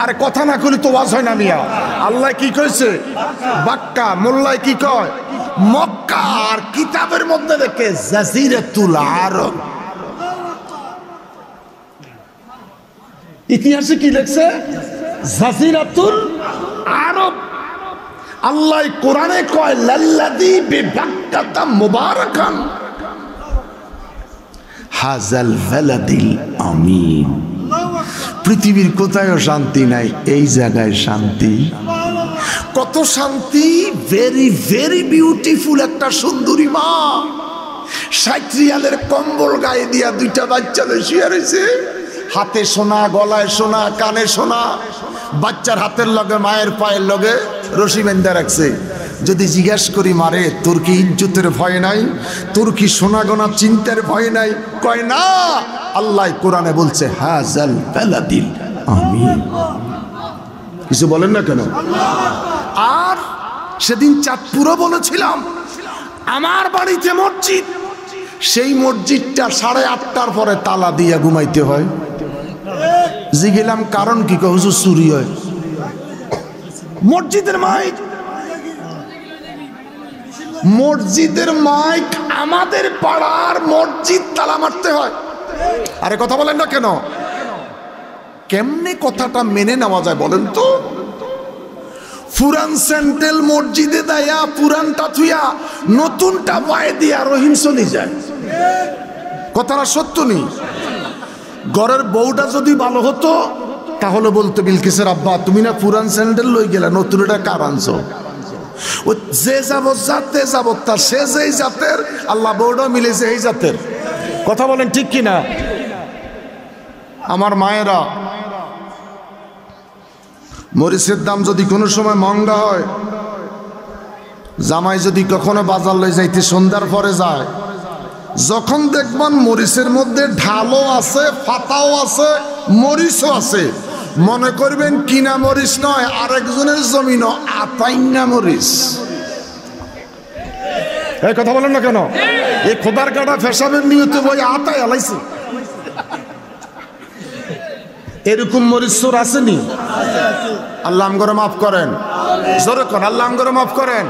আরে কথা না কইলে তো ওয়াজ হয় না মিয়া। আল্লাহ কি কইছে? বাক্কা। মোল্লায় কি কয়? মক্কা। আর কিতাবের মধ্যে দেখে জাজিরাতুল আরব। ইতিহাসে কি লেখছে? জাজিরাতুল আরব। আল্লাহ কোরআনে কয় লাল্লাযী বিবাক্কাতা মুবারাকান হাযাল বালাদিল আমিন। পৃথিবীর কোথায়ও শান্তি নাই, এই জায়গায় শান্তি। কত শান্তি! ভেরি ভেরি বিউটিফুল একটা সুন্দরী মা 60 রিয়ালের কম্বল গায়ে দিয়া 2টা বাচ্চা শুয়ে রয়েছে। হাতে সোনা, গলায় সোনা, কানে সোনা। বাচ্চার হাতের লগে মায়ের পায়ের লগে রশি বেঁধে রাখছে। যদি জিজ্ঞাসা করি মারে তোর কি ইজ্জতের ভয় নাই? তোর কি সোনা গোনা চিন্তার ভয় নাই? কয় না। আল্লাহ কোরআনে বলছে হাযাল বালাদিল আমিন। কিছু বলেন না কেন? আর সেদিন চাঁদপুরও বলেছিলাম আমার বাড়িতে মসজিদ, সেই মসজিদটা 8:30টার পরে তালা দিয়া ঘুমাইতে হয়। জিগেলাম কারণ কি? হুজুর চুরি হয়। মসজিদের মাইক, মসজিদের মাইক আমাদের পাড়ার মসজিদ তালা মারতে হয়। আরে কথা বলেন না কেন? কেমনে কথাটা মেনে নেওয়া যায় বলেন তো? পুরান সেন্ট্রাল মসজিদে দেয়া পুরানটা থুইয়া নতুনটা পায়ে দিয়া রহিম চলে যায়। কথাটা সত্য নেই? ঘরের বউটা যদি ভালো হতো তাহলে বলতো বিলকিসের আব্বা তুমি না পুরান স্যান্ডেল লই গেলা, নতুন এটা কার আনছো? ও যে যাবত জাতে যাবত তা সে যেই জাতের, আল্লাহ বউটা মিলেছে এই জাতের। কথা বলেন ঠিক কিনা? আমার মায়েরা, মরিচের দাম যদি কোনো সময় মহঙ্গা হয়, জামাই যদি কখনো বাজার লই যাইতে সন্ধ্যার পরে যায়, যখন দেখবেন মরিচের মধ্যে ঢালও আছে, ফাতাও আছে, মরিচও আছে, মনে করবেন কিনা মরিচ নয়, আরেকজনের জমিনও আতাইনা মরিচ। এই কথা বলেন না কেন? এই খোদার কাটা ফেসাবের নিয়তে বই আতাই আলাইছে। এরকম মরিচ চোর আসেনি? আল্লাহ আমগরে মাফ করেন। জোরে কর আল্লাহ আমগরে মাফ করেন।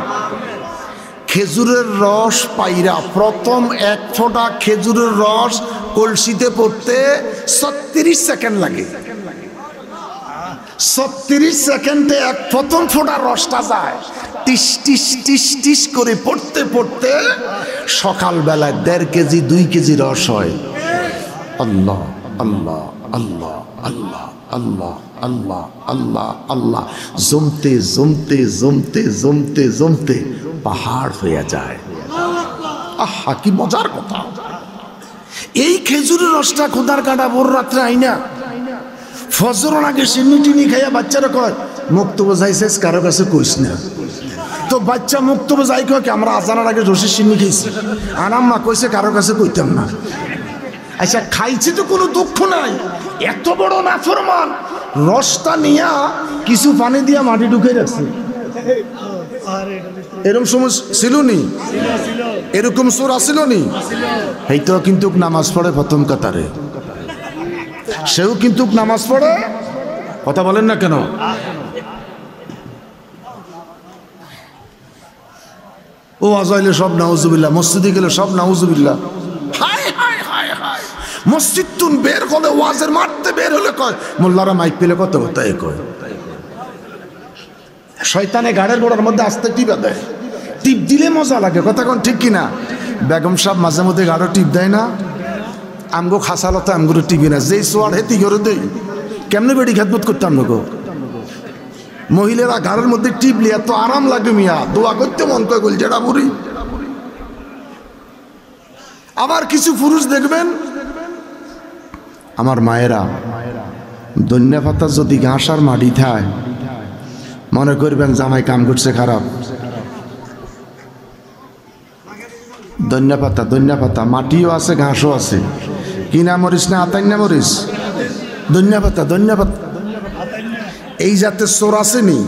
খেজুরের রস পাইরা প্রথম 1 ফোঁটা খেজুরের রস কলসিতে পড়তে 36 সেকেন্ড লাগে। 36 সেকেন্ডে প্রথম ফোঁটা রসটা যায়। টিস টিস টিস টিস করে পড়তে পড়তে সকালবেলায় 1.5 কেজি 2 কেজি রস হয়। আল্লাহ আল্লাহ আল্লাহ আল্লাহ আল্লাহ আল্লাহ আল্লাহ আল্লাহ, জমতে জমতে জমতে জমতে জমতে পাহাড় হয়ে যায়। আহা কি মজার কথা! এই খেজুরের রসটা খোদার কাটা ভোর রাত্রে আইনা ফজর আগে সিন্নি টিনি খাইয়া বাচ্চারা কয় মুক্তব যাইছিস, কারো কাছে কইস না। তো বাচ্চা মুক্তব যাই কয় আমরা আজানার আগে রসি সিন্নি খাইছি, আনাম্মা কইছে কারো কাছে কইতাম না। আচ্ছা খাইছি তো কোনো দুঃখ নাই, এত বড় নাফরমান রসটা নিয়া কিছু পানি দিয়া মাটি ঢুকে রাখছে। এরকম সময় ছিল নি? এরকম চোর আসিল নি? এইটাও কিন্তু নামাজ পড়ে প্রথম কাতারে, সেও কিন্তু নামাজ পড়ে। কথা বলেন না কেন? ও আজাইলে সব নাউজুবিল্লাহ, মসজিদে গেলে সব নাউজুবিল্লাহ। হায় হায় হায় হায়, মসজিদ তুন বের হলে ওয়াজের মারতে বের হলে কয় মোল্লারা মাইক পেলে কত তাই কয়। শয়তানে গাড়ের গোড়ার মধ্যে আসতে টিপা দেয়, টিপ দিলে মজা লাগে। কথা কোন ঠিক কিনা? বেগম সাহেব মাঝে মধ্যে গাড়ো টিপ দেয় না? আমগো খাসালতা আমগুলো টিপি না, যেই সোয়ার হেতি করে দেই। কেমনে বেড়ি খেদমত করতাম না গো? মহিলারা গাড়ের মধ্যে টিপলি এত আরাম লাগে মিয়া, দোয়া করতে মন করে বল যেটা বুড়ি। আবার কিছু পুরুষ দেখবেন, আমার মায়েরা, ধন্যা পাতা যদি ঘাস আর মাটি খায় মনে করবেন জামাই কাম করছে খারাপ। ধন্যা পাতা মাটিও আছে, ঘাসও আছে। কিনা মরিস না আতাইনা মরিস? ধন্যা পাতা এই জাতের চোর আসেনি?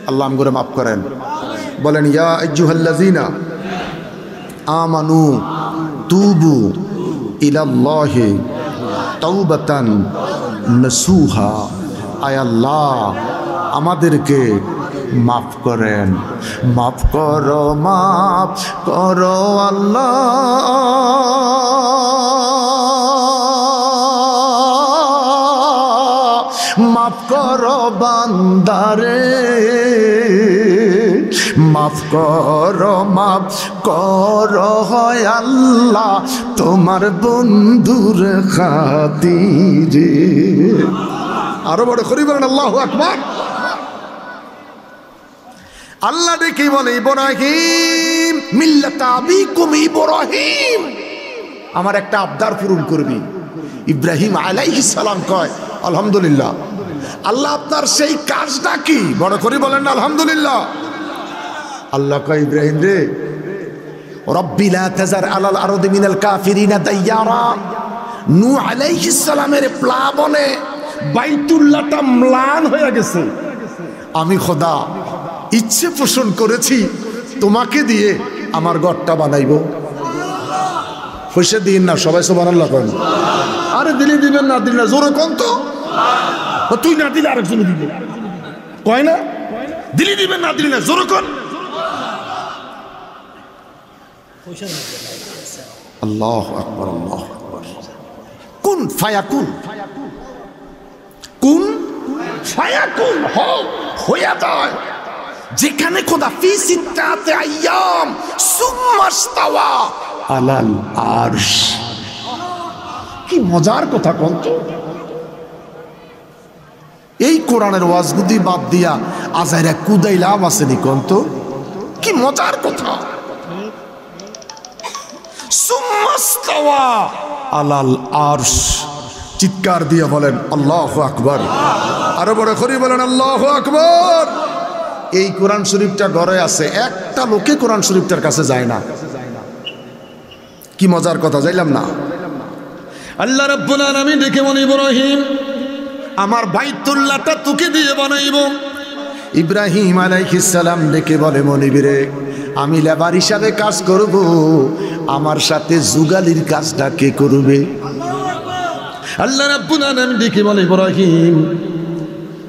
আল্লাহ আমগরে মাফ করেন। বলেন ইয়া আইয়ুহাল্লাযীনা আমানু তুবু ইলাল্লাহি তাওবাতান নাসুহা। আয় আল্লাহ, আমাদেরকে মাফ করেন, মাফ করো আল্লাহ, মাফ করো বান্দারে, মাফ করো হয় আল্লাহ তোমার বন্ধুর খাতিরে। আরো বড় করি বলেন আল্লাহু আকবার। আল্লাহ ডেকে বলে ইব্রাহিম মিল্লাতা আবিকুম ইব্রাহিম, আমার একটা আবদার পূরণ করবি। ইব্রাহিম আলাইহিস সালাম কয় আলহামদুলিল্লাহ। আল্লাহ আপনার সেই কাজটা কি? বড় করে বলেন না আলহামদুলিল্লাহ। আল্লাহ কয় ইব্রাহিম রে, রব্বি লা তাজার আলাল আরদি মিনাল কাফিরিনা দাইয়ারা। নূহ আলাইহিস সালামের প্লাবনে বাইতুল্লাহটা ম্লান হয়ে গেছে। আমি খোদা ইচ্ছে পোষণ করেছি তোমাকে দিয়ে আমার ঘরটা বানাইবো। পয়সা দিন না, সবাই সুবহানাল্লাহ করেন। আরে দিলে দিবেন, না দিলে না, জোরে কোন তো। তুই না দিলে আরেকজন দিবে, কয় না? দিলি দিবেন, না দিলি না, জোরে কোন। আল্লাহু আকবার, আল্লাহু আকবার। কুন ফায়াকুন, কুন ফায়াকুন, হয়ে যায়। যেখানে খোদা ফি সিত্তাতি আইয়াম সুম্মা ইস্তাওয়া আলাল আরশ। কি মজার কথা কোন তো। এই কোরআনের ওয়াজগুদি বাদ দিয়া আজাইরা কুদাই লাভ আসেনি কোন তো। কি মজার কথা। সুম্মা ইস্তাওয়া আলাল আরশ। চিৎকার দিয়ে বলেন আল্লাহু আকবার। আরো বড় করে বলেন আল্লাহু আকবার। এই কোরআন শরীফটা ঘরে আছে, একটা লোকে কোরআন শরীফটার কাছে যায় না। কি মজার কথা, যাইলাম না। আল্লাহ রাব্বুল আলামিন ডেকে বলে ইব্রাহিম আমার বাইতুল্লাহটা তোকে দিয়ে বানাইব। ইব্রাহিম আলাইহিস সালাম ডেকে বলে মনিবরে আমি লেবার হিসাবে কাজ করব, আমার সাথে যুগালির কাজটা কে করবে? আল্লাহ রাব্বুল আলামিন ডেকে বলে ইব্রাহিম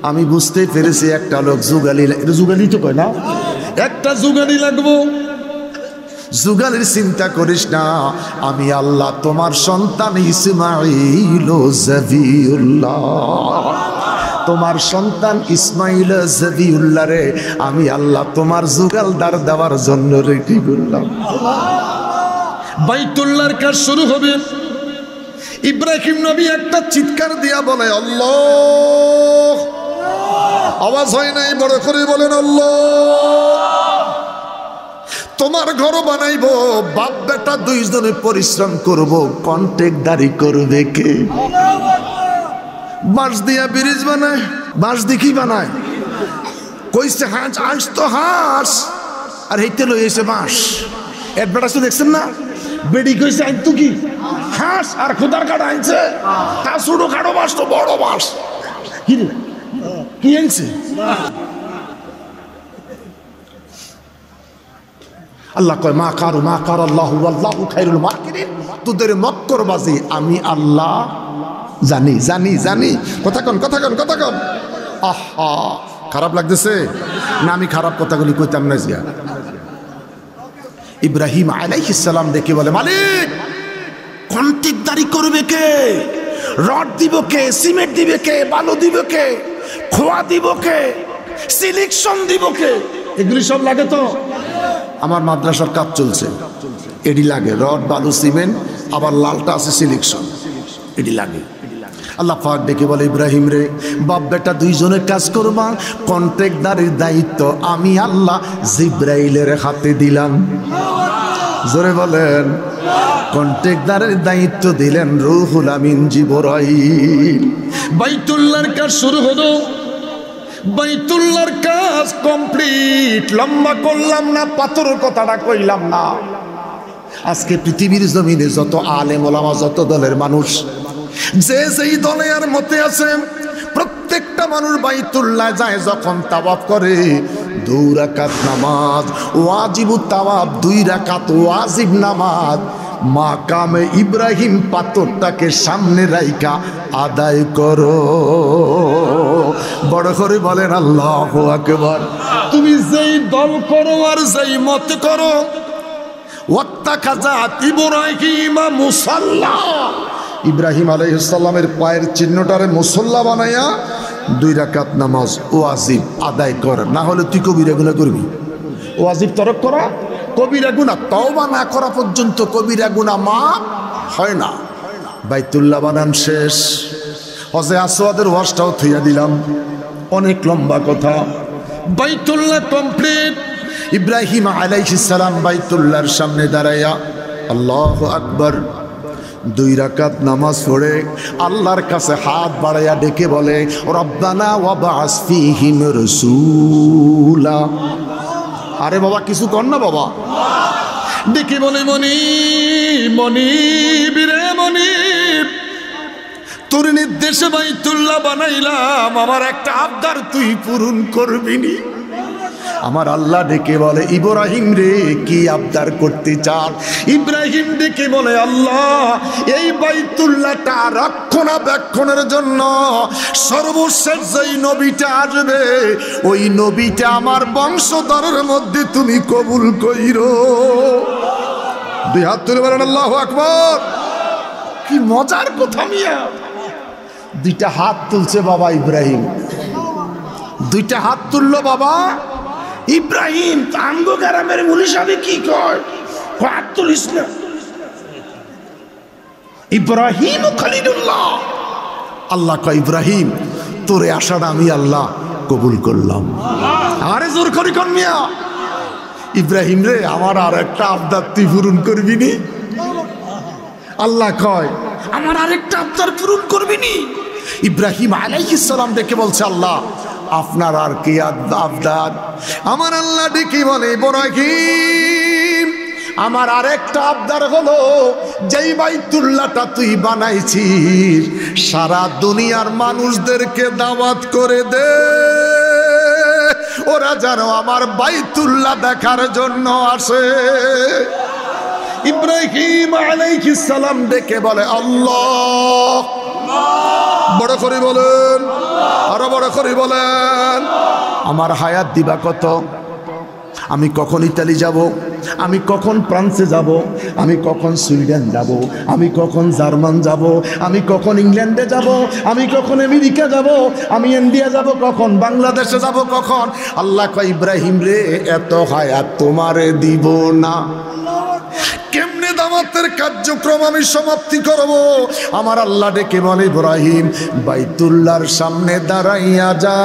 আমি বুঝতে পেরেছি একটা লোক যুগালি তো কয় না, একটা যুগালি লাগবো। যুগালির চিন্তা করিস না, আমি আল্লাহ তোমার সন্তান ইসমাঈল ও জাবিউল্লাহ, তোমার সন্তান ইসমাঈল জাবিউল্লাহ রে আমি আল্লাহ তোমার যুগালদার দেওয়ার জন্য রেডি করলাম। বাইতুল্লাহর কাজ শুরু হবে। ইব্রাহিম নবী একটা চিৎকার দিয়া বলে আল্লাহ। আওয়াজ হয় নাই, বড় করে বলেন আল্লাহ। তোমার ঘর বানাইবো, বাপ বেটা দুইজনে পরিশ্রম করব, কন্ট্রাক্টদারি করবে কে? বাঁশ দিয়া ব্রিজ বানায়, বাঁশ দিয়ে কি বানায়? কইছে হাঁস, আঁস তো হাঁস, আর হেঁটে লই এসে বাঁশ। অ্যাডভার্টাইজ দেখছেন না? বেডি কইছে আইন তো কি হাঁস, আর খুদার কাটা আনছে তা ছোটো খাটো বাঁশ তো বড় বাঁশ। কি আনছে? আল্লাহ কয় মা কার আল্লাহু আল্লাহু খায়রুল মাকিরিন। তোদের মক্করবাজি আমি আল্লাহ জানি জানি জানি। কথা কন কথা কন কথা কন। আহা খারাপ লাগতেছে না? আমি খারাপ কথাগুলি কইতাম না। জিয়া ইব্রাহিম আলাইহিস সালাম দেখে বলে মালিক কন্ট্রাক্টদারি করবে কে? রড দিব কে? সিমেন্ট দিবে কে? বালু দিব কে? খোয়া দিব কে? সিলেকশন দিব কে? এগুলি সব লাগে তো। আমার মাদ্রাসার কাজ চলছে, এডি লাগে রড বালু সিমেন্ট, আবার লালটা আছে সিলেকশন, এডি লাগে। আল্লাহ পাক ডেকে বলে ইব্রাহিম রে বাপ বেটা দুইজনে কাজ করবা, কন্ট্রাক্টদারের দায়িত্ব আমি আল্লাহ জিব্রাইলের হাতে দিলাম। জোরে বলেন। কন্ট্রাক্টদারের দায়িত্ব দিলেন রুহুল আমিন জিবরাইল। বাইতুল্লাহর কাজ শুরু হলো। বাইতুল্লাহর কাজ কমপ্লিট। লম্বা করলাম না, পাথরের কথাটা কইলাম না। আজকে পৃথিবীর জমিনে যত আলেম ওলামা, যত দলের মানুষ, যে যেই দলে আর মতে আছে, প্রত্যেকটা মানুষ বাইতুল্লাহ যায় যখন তাওয়াফ করে 2 রাকাত নামাজ ওয়াজিবুত তাওয়াফ, 2 রাকাত ওয়াজিব নামাজ, মাকামে ইব্রাহিম পাথরটাকে সামনে রাইখা আদায় করো। বড় করে বলেন আল্লাহু আকবার। তুমি যেই দল করো আর যেই মত করো, ওয়াত্তাখাযাত ইব্রাহিম মুসাল্লা, ইব্রাহিম আলাইহিস সালামের পায়ের চিহ্নটারে মুসল্লা বানায়া 2 রাকাত নামাজ ওয়াজিব আদায় কর, না হলে তুই কবিরা গুনাহ করবি। ওয়াজিব তরক করা কবিরা গুনাহ, তওবা না করা পর্যন্ত কবিরা গুনাহ মাফ হয় না। বাইতুল্লাহ বানান শেষ, হজে আসওয়াদের ওয়াজটাও থইয়া দিলাম, অনেক লম্বা কথা। বাইতুল্লাহ কমপ্লিট, ইব্রাহিম আলাইহিস সালাম বাইতুল্লাহর সামনে দাঁড়াইয়া আল্লাহু আকবার 2 রাকাত নামাজ পড়ে আল্লাহর কাছে হাত বাড়াইয়া ডেকে বলে রব্বানা ওয়াবআস ফীহিম রাসূলা। আরে বাবা কিছু কর না বাবা, ডেকে বলে মনিব রে মনিব, তোর নির্দেশে বাইতুল্লাহ বানাইলাম, আমার একটা আবদার তুই পূরণ করবি নি। আমার আল্লাহ ডেকে বলে ইব্রাহিম রে কি আবদার করতে চান? ইব্রাহিম ডেকে বলে আল্লাহ, এই বাইতুল্লাহটা রক্ষণাবেক্ষণের জন্য সর্বশেষ যেই নবীটা আসবে, ওই নবীটা আমার বংশধরের মধ্যে তুমি কবুল কইরো। 2 হাত তুলে বলেন আল্লাহু আকবার। কি মজার কথা মিয়া, 2টা হাত তুলছে বাবা ইব্রাহিম, 2টা হাত তুললো বাবা ইব্রাহিম। আঙ্গ গ্রামের মুলি সাহেব কি কয়, হাত তুলিস না। ইব্রাহিম খলিলুল্লাহ, আল্লাহ কয় ইব্রাহিম তোরে আশাটা আমি আল্লাহ কবুল করলাম। আরে জোর করি কর মিয়া, ইব্রাহিম রে আমার আর একটা আবদার তুই পূরণ করবি নি? আল্লাহ কয় আমার আরেকটা আবদার পূরণ করবি নি? ইব্রাহিম আলাইহিস সালাম ডেকে বলছে আল্লাহ আপনার আর কি আবদার? আমার আল্লাহ ডেকে বলে ইব্রাহিম আমার আরেকটা আবদার হলো, যেই বাইতুল্লাহটা তুই বানাইছিস সারা দুনিয়ার মানুষদেরকে দাওয়াত করে দে, ওরা যেন আমার বাইতুল্লাহ দেখার জন্য আসে। ইব্রাহিম আলাইহিস সালাম ডেকে বলে আল্লাহ, বড় করে বলেন, আরো বড় করে বলেন, আমার হায়াত দিবা কত? আমি কখন ইতালি যাব, আমি কখন ফ্রান্সে যাব, আমি কখন সুইডেন যাব, আমি কখন জার্মান যাব, আমি কখন ইংল্যান্ডে যাব, আমি কখন আমেরিকা যাব, আমি ইন্ডিয়া যাব, কখন বাংলাদেশে যাব, কখন? আল্লাহ কয় ইব্রাহিম রে এত হায়াত তোমারে দিব না। কেমনে দাওয়াতের কার্যক্রম আমি সমাপ্তি করব? আমার আল্লাহ ডেকে বলে ইব্রাহিম বাইতুল্লাহর সামনে দাঁড়াইয়া যা,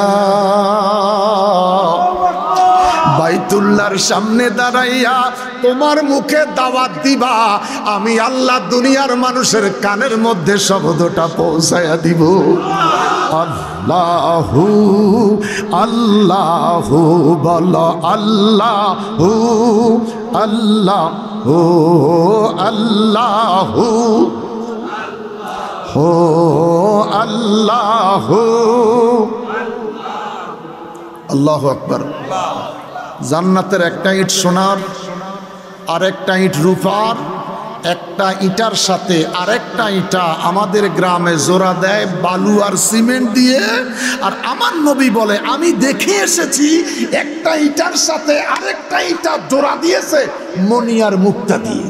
বাইতুল্লাহর সামনে দাঁড়াইয়া তোমার মুখে দাওয়াত দিবা, আমি আল্লাহ দুনিয়ার মানুষের কানের মধ্যে শব্দটা পৌঁছায়া দিব। আল্লাহু আল্লাহু বলো, আল্লাহু আল্লাহু আল্লাহু হো আল্লাহু। আল্লাহু আকবার। জান্নাতের একটা ইট সোনার, আরেকটা ইট রূপার, একটা ইটার সাথে আরেকটা ইটা আমাদের গ্রামে জোড়া দেয় বালু আর সিমেন্ট দিয়ে। আর আমার নবী বলে আমি দেখে এসেছি একটা ইটার সাথে আরেকটা ইটা জোড়া দিয়েছে মনি আর মুক্তা দিয়ে।